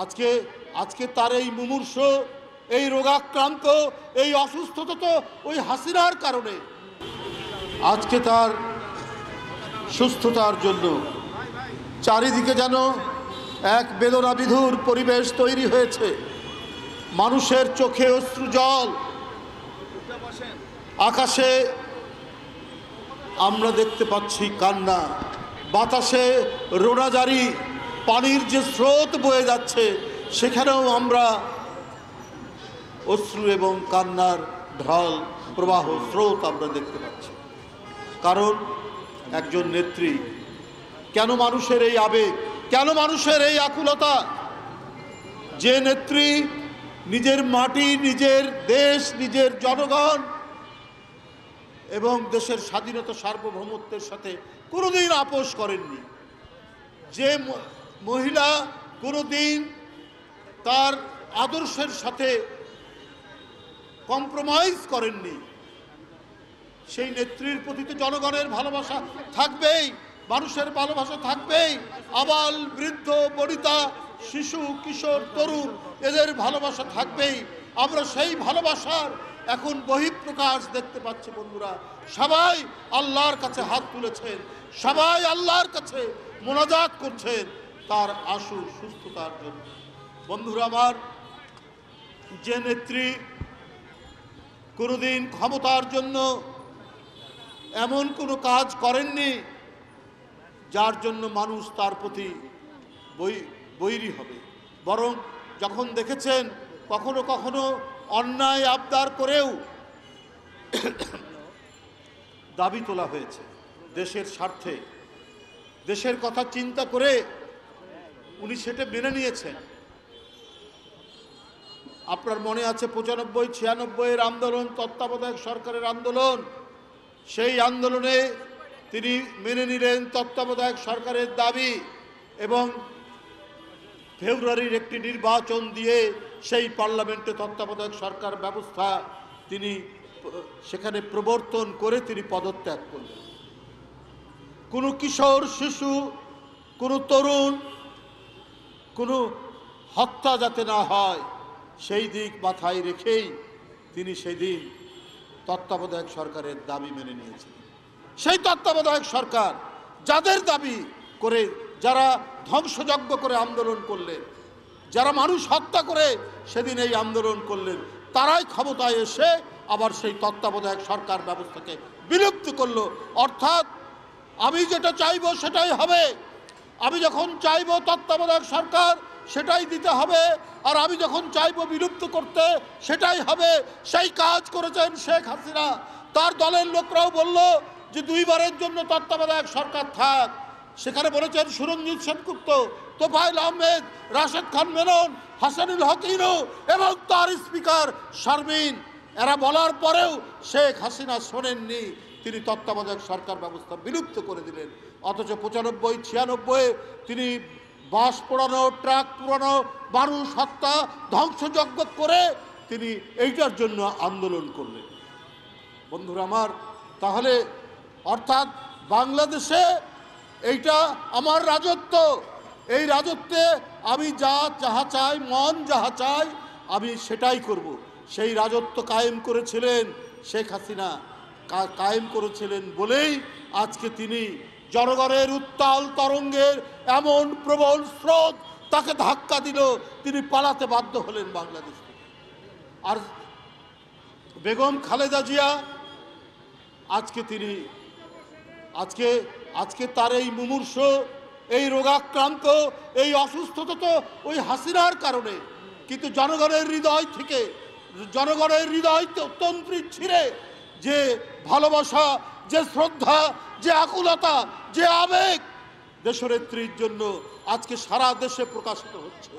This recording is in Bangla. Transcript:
আজকে আজকে তার এই মুমূর্ষ, এই রোগাক্রান্ত, এই অসুস্থতা তো ওই হাসিনার কারণে। আজকে তার সুস্থতার জন্য চারিদিকে যেন এক বেদনাবিধুর পরিবেশ তৈরি হয়েছে। মানুষের চোখে অশ্রু জল, আকাশে আমরা দেখতে পাচ্ছি কান্না, বাতাসে রোনাজারি, পানির যে স্রোত বয়ে যাচ্ছে সেখানেও আমরা অশ্রু এবং কান্নার ঢল প্রবাহ স্রোত আমরা দেখতে পাচ্ছি। কারণ একজন নেত্রী, কেন মানুষের এই আবেগ, কেন মানুষের এই আকুলতা? যে নেত্রী নিজের মাটি, নিজের দেশ, নিজের জনগণ এবং দেশের স্বাধীনতা সার্বভৌমত্বের সাথে কোনোদিন আপোষ করেননি, যে মহিলা কোনোদিন তার আদর্শের সাথে কম্প্রোমাইজ করেননি, সেই নেত্রীর প্রতি তো জনগণের ভালোবাসা থাকবেই, মানুষের ভালোবাসা থাকবেই। আবাল বৃদ্ধ বনিতা, শিশু কিশোর তরুণ, এদের ভালোবাসা থাকবেই। আমরা সেই ভালোবাসার এখন বহিঃপ্রকাশ দেখতে পাচ্ছি। বন্ধুরা, সবাই আল্লাহর কাছে হাত তুলেছেন, সবাই আল্লাহর কাছে মোনাজাত করছেন তার আশু সুস্থতার জন্য। বন্ধুরা আমার, যে নেত্রী কোনোদিন ক্ষমতার জন্য এমন কোনো কাজ করেননি যার জন্য মানুষ তার প্রতি বৈরী হবে, বরং যখন দেখেছেন কখনো কখনো অন্যায় আবদার করেও দাবি তোলা হয়েছে দেশের স্বার্থে, দেশের কথা চিন্তা করে উনি সেটা মেনে নিয়েছেন। আপনার মনে আছে 95-96 আন্দোলন, তত্ত্বাবধায়ক সরকারের আন্দোলন, সেই আন্দোলনে তিনি মেনে নিলেন তত্ত্বাবধায়ক সরকারের দাবি এবং ফেব্রুয়ারির একটি নির্বাচন দিয়ে সেই পার্লামেন্টে তত্ত্বাবধায়ক সরকার ব্যবস্থা তিনি সেখানে প্রবর্তন করে তিনি পদত্যাগ করলেন। কোনো কিশোর, শিশু, কোনো তরুণ, কোনো হত্যা যাতে না হয় সেই দিক মাথায় রেখেই তিনি সেদিন তত্ত্বাবধায়ক সরকারের দাবি মেনে নিয়েছিলেন। সেই তত্ত্বাবধায়ক সরকার যাদের দাবি করে, যারা ধ্বংসযজ্ঞ করে আন্দোলন করলেন, যারা মানুষ হত্যা করে সেদিন এই আন্দোলন করলেন, তারাই ক্ষমতায় এসে আবার সেই তত্ত্বাবধায়ক সরকার ব্যবস্থাকে বিলুপ্ত করলো। অর্থাৎ আমি যেটা চাইবো সেটাই হবে, আমি যখন চাইবো তত্ত্বাবধায়ক সরকার সেটাই দিতে হবে, আর আমি যখন চাইবো বিলুপ্ত করতে সেটাই হবে। সেই কাজ করেছেন শেখ হাসিনা। তার দলের লোকরাও বলল যে 2 বারের জন্য তত্ত্বাবধায়ক সরকার থাক। সেখানে বলেছেন সুরঞ্জিত সেনগুপ্ত, তোফায়েল আহমেদ, রাশেদ খান মেনন, হাসানুল হক ইনু এবং তার স্পিকার শারমিন। এরা বলার পরেও শেখ হাসিনা শোনেননি, তিনি তত্ত্বাবধায়ক সরকার ব্যবস্থা বিলুপ্ত করে দিলেন। অথচ 95-96 তিনি বাস পোড়ানো, ট্রাক পোড়ানো, মানুষ হত্যা, ধ্বংসযজ্ঞ করে তিনি এইটার জন্য আন্দোলন করলেন। বন্ধুরা আমার, তাহলে অর্থাৎ বাংলাদেশে এইটা আমার রাজত্ব, এই রাজত্বে আমি যাহা চাই, মন যাহা চাই আমি সেটাই করব। সেই রাজত্ব কায়েম করেছিলেন শেখ হাসিনা, কায়েম করেছিলেন বলেই আজকে তিনি জনগণের উত্তাল তরঙ্গের এমন প্রবল স্রোত তাকে ধাক্কা দিল, তিনি পালাতে বাধ্য হলেন বাংলাদেশ থেকে। আর বেগম খালেদা জিয়া আজকে তিনি আজকে তার এই মুমূর্ষ, এই রোগাক্রান্ত, এই অসুস্থতা তো ওই হাসিনার কারণে। কিন্তু জনগণের হৃদয় থেকে, জনগণের হৃদয় তন্ত্রী ছিঁড়ে যে ভালোবাসা, যে শ্রদ্ধা, যে আকুলতা, যে আবেগ দেশনেত্রীর জন্য আজকে সারা দেশে প্রকাশিত হচ্ছে।